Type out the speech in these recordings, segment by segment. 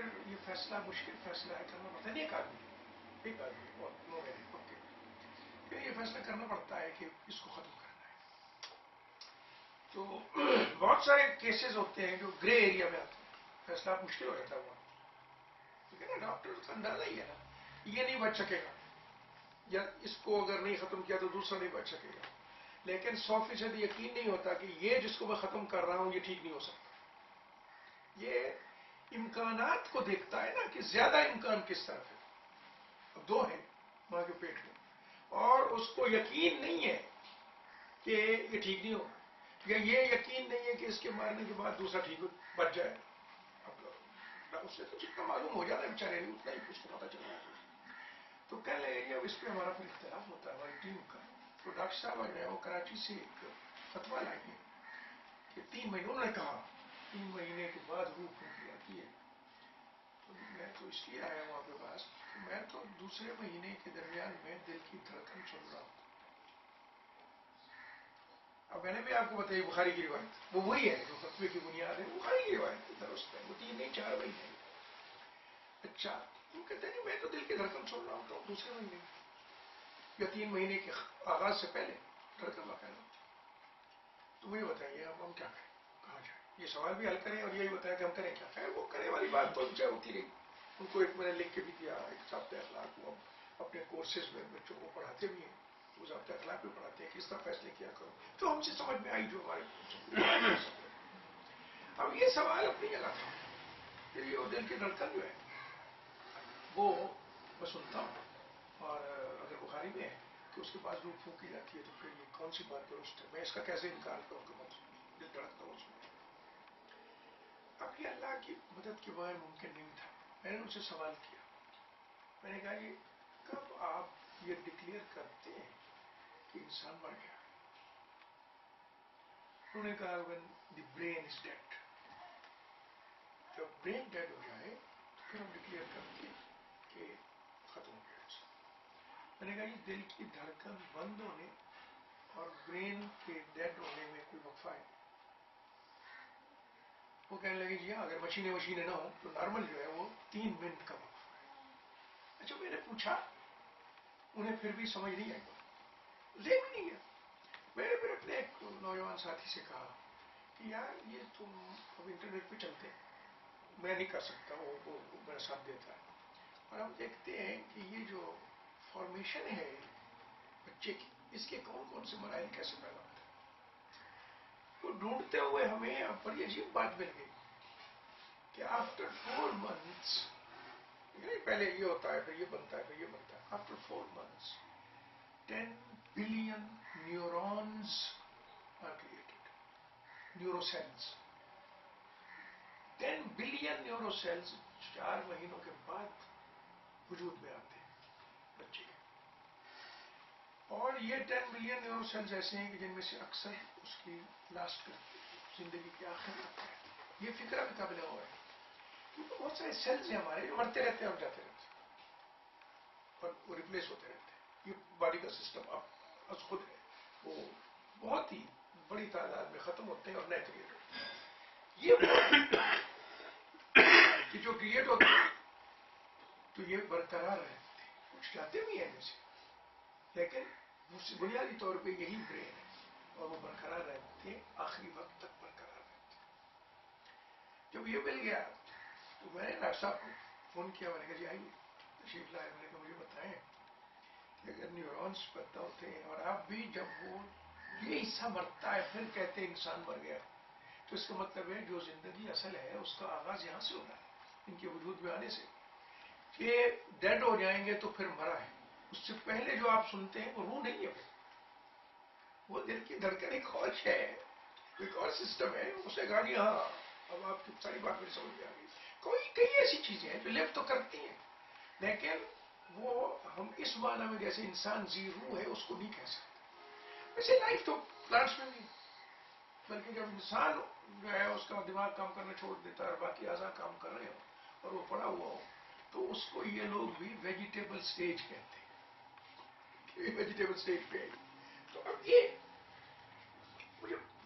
پھر یہ فیصلہ مشکل فیصلہ ہے، کرنا پڑتا ہے، ایک آدمی اور نو میرے اوکے، پھر یہ فیصلہ کرنا پڑتا ہے کہ اس کو ختم کرنا ہے. تو بہت سارے کیسز ہوتے ہیں جو گرے ایریا میں آتے ہیں، فیصلہ مشکل ہو جاتا ہے وہاں. ٹھیک ہے نا، ڈاکٹر کا اندازہ ہی ہے نا، یہ نہیں بچ سکے گا، یا اس کو اگر نہیں ختم کیا تو دوسرا نہیں بچ سکے گا. لیکن 100% یقین نہیں ہوتا کہ یہ جس کو میں ختم کر رہا ہوں یہ ٹھیک نہیں ہو سکتا. یہ امکانات کو دیکھتا ہے نا کہ زیادہ امکان کس طرف ہے. اب 2 ہیں ماں کے پیٹ میں، اور اس کو یقین نہیں ہے کہ یہ ٹھیک نہیں ہوگا، یا یہ یقین نہیں ہے کہ اس کے مارنے کے بعد دوسرا ٹھیک بچ جائے. اب اس سے تو جتنا معلوم ہو جاتا ہے بیچارے اتنا ہی اس کو پتا چل رہا ہے. تو کہنے لگے کہ اب اس پہ ہمارا پھر اختلاف ہوتا ہے ہماری ٹیم کا. تو ڈاکٹر صاحب جو ہے وہ کراچی سے ایک فتویٰ لائے ہیں کہ 3 مہینے، انہوں نے کہا 3 مہینے کے بعد روح پھونکی جاتی ہے. تو میں تو اس لیے آیا ہوں آپ کے پاس کہ میں تو دوسرے مہینے کے درمیان میں دل کی دھڑکن سن رہا ہوں. اب میں نے بھی آپ کو بتائی بخاری کی روایت، وہ وہی ہے جو فتوے کی بنیاد ہے، بخاری کی روایت درست ہے، وہ 3 نہیں 4 مہینے. اچھا، وہ کہتے ہیں میں تو دل کی دھڑکن سن رہا ہوں تو دوسرے مہینے یا 3 مہینے کے آغاز سے پہلے دھڑکن واقع ہوتی. تو مجھے بتائیے اب ہم کیا کریں، کہاں جائیں؟ یہ سوال بھی حل کریں اور یہی بتایا کہ ہم کریں کیا. خیر وہ کرنے والی بات تو چاہے ہوتی رہی. ان کو ایک میں نے لکھ کے بھی دیا، ایک ضابطۂ اخلاق کو ہم اپنے کورسز میں بچوں کو پڑھاتے بھی ہیں، وہ ضابطۂ اخلاق بھی پڑھاتے ہیں کہ اس طرح فیصلے کیا کرو، جو ہم سے سمجھ میں آئی جو ہمارے. اب یہ سوال اپنی جگہ تھا کہ یہ دل کی دھڑکن جو ہے وہ میں سنتا ہوں، اور اگر بخاری میں ہے کہ اس کے بعد روح پھونکی جاتی ہے تو پھر یہ کون سی بات درست ہے؟ میں اس کا کیسے انکار کروں کہ میں دل دھڑکتا ہوں سنتا. اب یہ اللہ کی مدد کے بغیر ممکن نہیں تھا. میں نے ان سے سوال کیا، میں نے کہا یہ کب آپ یہ ڈکلیئر کرتے ہیں کہ انسان مر گیا؟ انہوں نے کہا when the brain is dead. جب برین ڈیڈ ہو جائے تو پھر ہم ڈکلیئر کرتے ہیں کہ ختم ہو گیا انسان. میں نے کہا یہ دل کی دھڑکن بند ہونے اور برین کے ڈیڈ ہونے میں کوئی وقفہ ہے؟ وہ کہنے لگے جی ہاں، اگر مشینیں نہ ہوں تو نارمل جو ہے وہ 3 منٹ کا وقفہ ہے. اچھا میں نے پوچھا، انہیں پھر بھی سمجھ نہیں آئی، لے بھی نہیں گیا. میں نے پھر اپنے ایک نوجوان ساتھی سے کہا کہ یار یہ تم اب انٹرنیٹ پہ چلتے ہیں، میں نہیں کر سکتا، وہ میرا ساتھ دیتا ہے، اور ہم دیکھتے ہیں کہ یہ جو فارمیشن ہے بچے کی، اس کے کون کون سے مراحل کیسے پیدا ہوتے ہیں. وہ ڈھونڈتے ہوئے ہمیں اب بڑی عجیب بات مل گئی کہ آفٹر 4 months، پہلے یہ ہوتا ہے پھر یہ بنتا ہے پھر یہ بنتا ہے، after 4 months 10 billion neurons are created. Neurocelles 10 billion نیوروسیلز 4 مہینوں کے بعد وجود میں آتے ہیں بچے کے. اور یہ 10 بلین نیوروسیلز ایسے ہیں کہ جن میں سے اکثر اس کی لاسٹ کرتی ہے، زندگی کے آخر تک رہتے ہیں. یہ فکرہ بھی قابل غور ہے کیونکہ بہت سارے سیلز ہیں ہمارے جو مرتے رہتے ہیں اور جاتے رہتے ہیں اور وہ ریپلیس ہوتے رہتے ہیں. یہ باڈی کا سسٹم اب از خود ہے، وہ بہت ہی بڑی تعداد میں ختم ہوتے ہیں اور نئے کریٹ ہوتے ہیں. یہ کہ جو کریٹ ہوتے ہیں تو یہ برقرار رہتے ہیں، کچھ جاتے بھی ہیں جیسے، لیکن بنیادی طور پہ یہی برین ہے اور وہ برقرار رہتے ہیں، آخری وقت تک برقرار رہتے ہیں. جب یہ مل گیا تو میں نے ڈاکٹر صاحب کو فون کیا، میں نے کہا جی آئیے تشریف لائے. میں نے کہا مجھے بتائیں کہ اگر نیورونس پیدا ہوتے ہیں اور آپ بھی جب وہ یہ حصہ مرتا ہے پھر کہتے ہیں انسان مر گیا، تو اس کا مطلب ہے جو زندگی اصل ہے اس کا آغاز یہاں سے ہونا ہے، ان کے وجود میں آنے سے. یہ ڈیڈ ہو جائیں گے تو پھر مرا ہے. اس سے پہلے جو آپ سنتے ہیں وہ روح نہیں ہے، وہ دل کی دھڑکن ایک خواہش ہے، ایک اور سسٹم ہے. اسے کہا جی ہاں اب آپ کی ساری بات میری سمجھ میں آ گئی. کئی ایسی چیزیں ہیں جو لیو تو کرتی ہیں، لیکن وہ ہم اس معنی میں جیسے انسان ذی روح ہے اس کو نہیں کہہ سکتے. ویسے لائف تو پلانٹس میں نہیں، بلکہ جب انسان جو ہے اس کا دماغ کام کرنا چھوڑ دیتا ہے اور باقی اعضاء کام کر رہے ہوں اور وہ پڑا ہوا ہو تو اس کو یہ لوگ بھی ویجیٹیبل سٹیج کہتے ہیں، ویجیٹیبل سٹیج پہ. تو اب یہ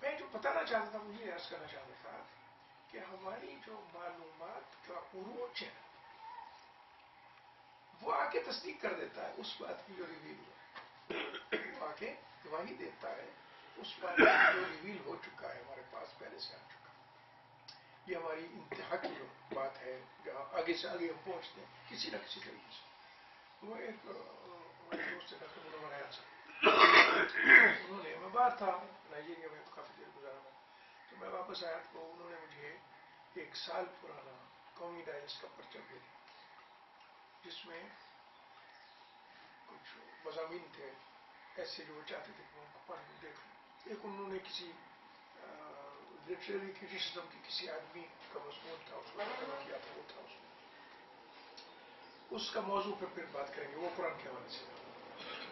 میں جو بتانا چاہتا تھا، مجھے عرض کرنا چاہتا تھا کہ ہماری جو معلومات کا عروج ہے وہ آ کے تصدیق کر دیتا ہے اس بات کی جو ریویل ہو، وہ آ کے گواہی دیتا ہے اس بات کی جو ریویل ہو چکا ہے، ہمارے پاس پہلے سے آ چکا ہے۔ یہ ہماری انتہا کی جو بات ہے، جہاں آگے سے آگے ہم پہنچتے ہیں کسی نہ کسی طریقے سے۔ وہ ایک ہمارے دوست ہے ڈاکٹر منور حیات صاحب، انہوں نے، میں باہر تھا نائجیریا میں کافی دیر گزارا میں، تو میں واپس آیا تو انہوں نے مجھے 1 سال پرانا قومی ڈائجسٹ کا پرچہ دے دیا جس میں کچھ مضامین تھے ایسے جو وہ چاہتے تھے کہ میں ان کو پڑھ لوں دیکھ لوں۔ ایک انہوں نے کسی لٹریری کرٹیسزم کی کسی آدمی کا مضمون تھا، اس کو ترجمہ کیا تھا، وہ تھا اس میں، اس کا موضوع پہ پھر بات کریں گے، وہ قرآن کے حوالے سے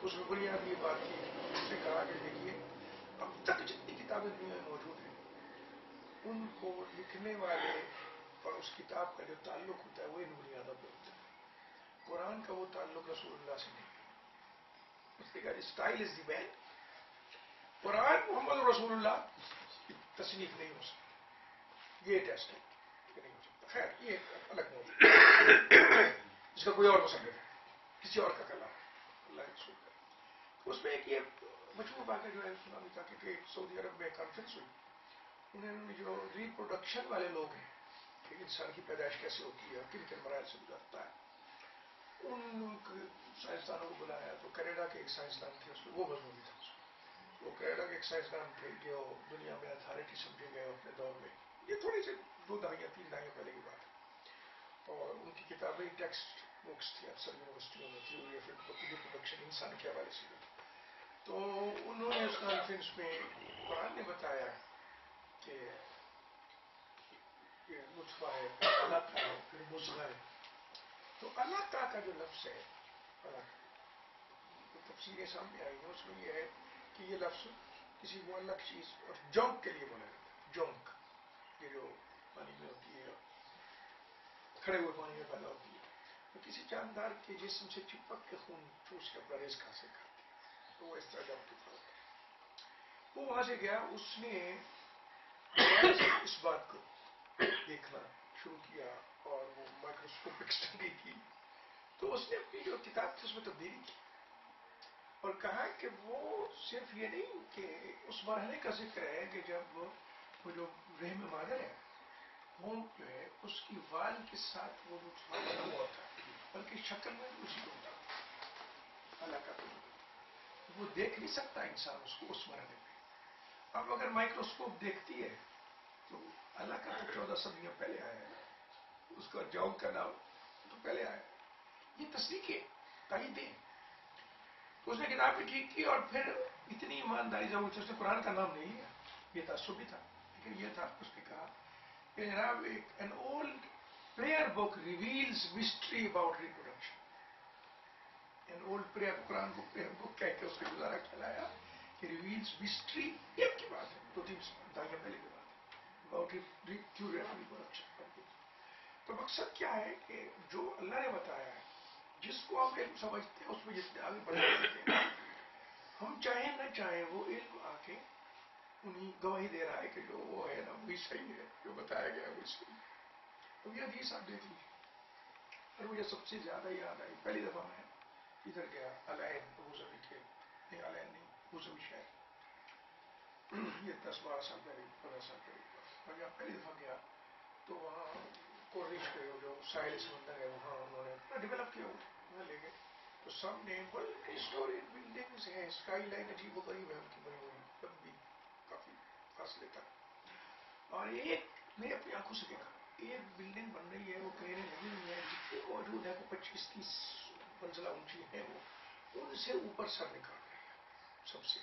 اس میں بنیادی بات کی، اس نے کہا کہ دیکھیے اب تک جتنی کتابیں دنیا میں موجود ہیں ان کو لکھنے والے اور اس کتاب کا جو تعلق ہوتا ہے وہ ان بنیادوں پہ ہوتا ہے۔ قرآن کا وہ تعلق رسول اللہ سے نہیں ہے۔ اس نے کہا اسٹائل از دی مین، قرآن محمد رسول اللہ کی تصنیف نہیں ہو سکتی، یہ ٹیسٹ ہے کہ نہیں ہو سکتا۔ خیر یہ ایک الگ موضوع جس کا کوئی اور مصنف ہے، کسی اور کا کلام اللہ کے رسول کا۔ اس میں ایک یہ مشہور واقعہ جو ہے سنا بھی تھا کہ سعودی عرب میں کانفرنس ہوئی، انہوں نے جو ریپروڈکشن والے لوگ ہیں کہ انسان کی پیدائش کیسے ہوتی ہے اور کن کن مراحل سے گزرتا ہے، ان سائنسدانوں کو بلایا تو کینیڈا کے ایک سائنسدان تھے، اس میں وہ مضمون بھی تھا اس میں۔ وہ کینیڈا کے ایک سائنسدان تھے جو دنیا میں اتھارٹی سمجھے گئے اپنے دور میں، یہ تھوڑی سی 2 دہائیاں 3 دہائیاں پہلے کی بات ہے، اور ان کی کتابیں ٹیکسٹ بکس تھی، اکثر یونیورسٹیوں میں تھی، یا پھر ریپروڈکشن انسان کے حوالے سے تھی۔ تو انہوں نے اس کانفرنس میں قرآن نے بتایا کہ یہ نطفہ ہے، پھر علقہ ہے، پھر مضغہ ہے۔ تو علقہ کا جو لفظ ہے، علقہ تو تفسیریں سامنے آئی ہیں، اس میں یہ ہے کہ یہ لفظ کسی معلق چیز اور جونک کے لیے بولا جاتا ہے۔ جونک یہ جو پانی میں ہوتی ہے، کھڑے ہوئے پانی میں پیدا ہوتی ہے، تو کسی جاندار کے جسم سے چپک کے خون چوس کے اپنا رزق حاصل کرتی ہے، تو وہ اس طرح جونک کی طرح ہوتا ہے۔ وہ وہاں سے گیا، اس نے اس بات کو دیکھنا شروع کیا اور وہ مائکروسکوپک اسٹڈی کی، تو اس نے اپنی جو کتاب تھی اس میں تبدیلی کی اور کہا کہ وہ صرف یہ نہیں کہ اس مرحلے کا ذکر ہے کہ جب وہ جو رحم مادر ہے وہ جو ہے اس کی وال کے ساتھ وہ نطفہ بنا ہوا ہوتا ہے، بلکہ شکل میں بھی اسی کو ہوتا ہے اللہ کا وہ دیکھ نہیں سکتا انسان اس کو اس مرحلے میں۔ اب اگر مائکروسکوپ دیکھتی ہے تو اللہ کا تو 14 صدیوں پہلے آیا ہے، اس کا جونک کا نام تو پہلے آیا ہے، یہ تصدیقیں تائیدیں۔ اس نے کتاب بھی ٹھیک کی اور پھر اتنی ایمانداری سے اس نے قرآن کا نام نہیں لیا، یہ تعصب بھی تھا، لیکن یہ تھا اس نے کہا کہ جناب an old prayer book reveals mystery about reproduction. An old prayer, قرآن کو پریئر بک کہہ کے اس نے گزارا چلایا کہ ریویلز مسٹری، ایک کی بات ہے 2-3 دہائیاں پہلے کی بات ہے، اباؤٹ ریپروڈکشن۔ تو مقصد کیا ہے کہ جو اللہ نے بتایا ہے، جس کو ہم علم سمجھتے ہیں اس میں جتنے آگے بڑھتے رہتے ہیں، ہم چاہیں نہ چاہیں وہ علم آ کے انہیں گواہی دے رہا ہے کہ جو وہ ہے نا وہی صحیح ہے، جو بتایا گیا وہی صحیح ہے۔ اب یہ حدیث آپ دیکھ لیجیے، اور مجھے سب سے زیادہ یاد آئی پہلی دفعہ میں ادھر گیا العین ابوظبی کے، نہیں العین نہیں ابوظبی شہر، یہ 10-12 سال پہلے 15 سال پہلے کی بات، اور جب پہلی دفعہ گیا تو وہاں کورنیش پہ جو ساحل سمندر ہے وہاں انہوں نے پورا ڈیولپ کیا ہوا وہاں لے گئے، تو سامنے ملٹی اسٹوری بلڈنگز ہیں، اسکائی لائن عجیب و غریب ہے ان کی بنی ہوئی لمبی کافی فاصلے تک، اور ایک میں اپنی آنکھوں سے دیکھا ایک بلڈنگ بن رہی ہے، وہ کرینے لگی ہوئی ہے، جتنی موجود ہے وہ 25-30 منزلہ اونچی ہے، وہ ان سے اوپر سر نکال رہی ہے سب سے،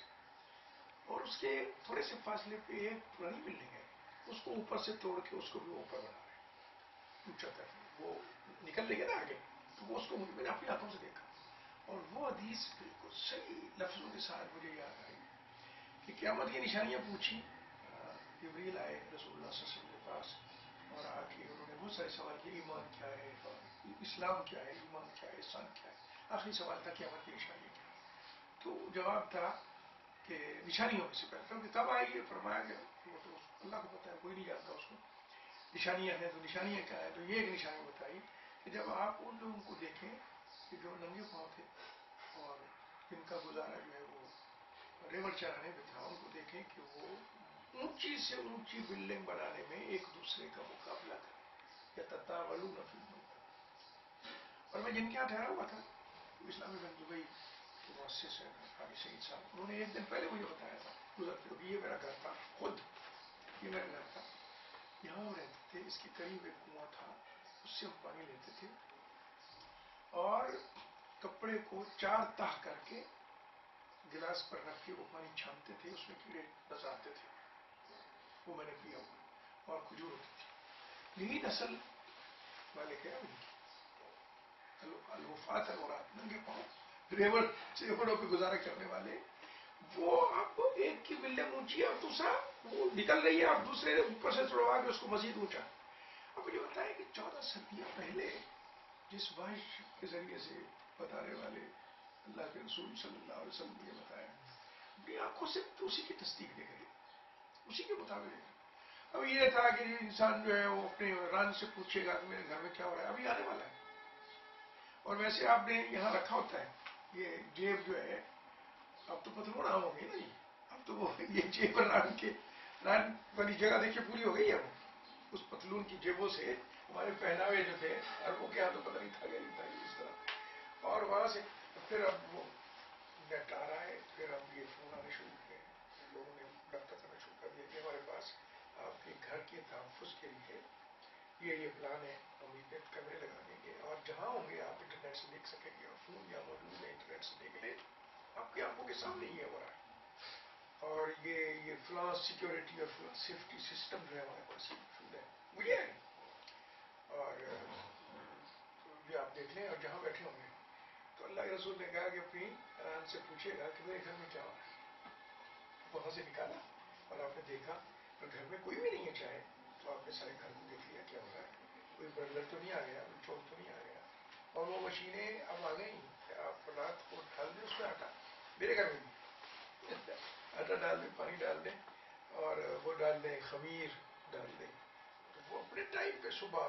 اور اس کے تھوڑے سے فاصلے پہ ایک پرانی بلڈنگ ہے، اس کو اوپر سے توڑ کے اس کو بھی اوپر بنا رہے ہیں اونچا کر، وہ نکل لے گا نا آگے، تو وہ اس کو میں نے اپنی آنکھوں سے دیکھا، اور وہ حدیث بالکل صحیح لفظوں کے ساتھ مجھے یاد آئی کہ قیامت کی نشانیاں پوچھی، جبریل آئے رسول اللہ صلی اللہ علیہ وسلم کے پاس اور آ کے انہوں نے بہت سارے سوال کیے، ایمان کیا ہے، اسلام کیا ہے، ایمان کیا ہے، احسان کیا ہے، آخری سوال تھا قیامت کی نشانیاں کیا ہے، تو جواب تھا کہ نشانیوں میں سے پہلے کب آئی ہے، فرمایا گیا وہ تو اللہ کو پتا ہے، کوئی نہیں جانتا اس کو، نشانیاں ہیں تو نشانیاں کیا ہیں؟ تو یہ ایک نشانی بتائی کہ جب آپ ان لوگوں کو دیکھیں کہ جو ننگے پاؤں تھے اور جن کا گزارا جو ہے وہ ریول چرانے پہ تھا، ان کو دیکھیں کہ وہ اونچی سے اونچی بلڈنگ بنانے میں ایک دوسرے کا مقابلہ کریں، یا تتاولون فی المنکر۔ اور میں جن کے یہاں ٹھہرا ہوا تھا، اسلامی بینک دبئی کے مؤسس ہیں حاجی سعید صاحب، انہوں نے ایک دن پہلے مجھے بتایا تھا گزرتے ہوئے، یہ میرا گھر تھا، خود یہ میرا گھر تھا، یہاں ہم رہتے تھے، اس کے قریب ایک کنواں تھا، اس سے ہم پانی لیتے تھے اور کپڑے کو 4 تہ کر کے گلاس پر رکھ کے وہ پانی چھانتے تھے، اس میں کیڑے نظر آتے تھے، وہ میں نے پیا ہوا، اور کھجور ہوتی تھی۔ یہی نسل مالک ہے ان کی، الوفات الورات، ننگے پاؤں ریوڑوں پہ گزارا کرنے والے، وہ آپ ایک کی بلڈنگ اونچی ہے اور دوسرا وہ نکل رہی ہے اور دوسرے اوپر سے چڑھوا کے اس کو مزید اونچا۔ اب مجھے بتایا کہ 14 صدیاں پہلے جس واحد کے ذریعے سے بتانے والے اللہ کے رسول صلی اللہ علیہ وسلم نے بتایا، اپنی آنکھوں سے اسی کی تصدیق دے گئے، اسی کے مطابق۔ اب یہ تھا کہ انسان جو ہے وہ اپنے رن سے پوچھے گا کہ میرے گھر میں کیا ہو رہا ہے، ابھی آنے والا ہے۔ اور ویسے آپ نے یہاں رکھا ہوتا ہے یہ جیب جو ہے، اب تو پتلون عام ہو گئی نا جی، اب تو وہ یہ جیب ران والی جگہ دیکھیے پوری ہو گئی ہے، وہ اس پتلون کی جیبوں سے ہمارے پہناوے جو تھے عربوں کے یہاں تو پتہ نہیں تھا کہ نہیں تھا اس طرح، اور وہاں سے پھر اب وہ نیٹ آ رہا ہے، پھر اب یہ فون آنے شروع ہوئے، لوگوں نے ڈاکٹر کرنا شروع کر دیا کہ ہمارے پاس آپ کے گھر کے تحفظ کے لیے یہ پلان ہے، ہم اس پہ کیمرے لگا دیں گے، اور جہاں ہوں گے آپ انٹرنیٹ سے دیکھ سکیں گے، اور فون یا موجود ہے انٹرنیٹ سے دیکھ لیں، آپ کی آنکھوں کے سامنے یہ ہو رہا ہے۔ اور یہ فلاں سیکیورٹی اور فلاں سیفٹی سسٹم جو ہے ہمارے پاس موجود ہے، مجھے ہے، اور یہ آپ دیکھ لیں، اور جہاں بیٹھے ہوں گے تو اللہ کے رسول نے کہا کہ اپنی ران سے پوچھے گا کہ میرے گھر میں کیا ہو رہا ہے۔ وہاں سے نکالا اور آپ نے دیکھا، اور گھر میں کوئی بھی نہیں ہے چاہے تو آپ نے سارے گھر کو دیکھ لیا کیا ہو رہا ہے، کوئی برگلر تو نہیں آ گیا، کوئی چور تو نہیں آ گیا، اور وہ مشینیں اب آ گئی کہ آپ رات کو ڈال دیں اس میں آٹا، میرے گھر میں بھی آٹا ڈال دیں، پانی ڈال دیں، اور وہ ڈال دیں، خمیر ڈال دیں، تو وہ اپنے ٹائم پہ صبح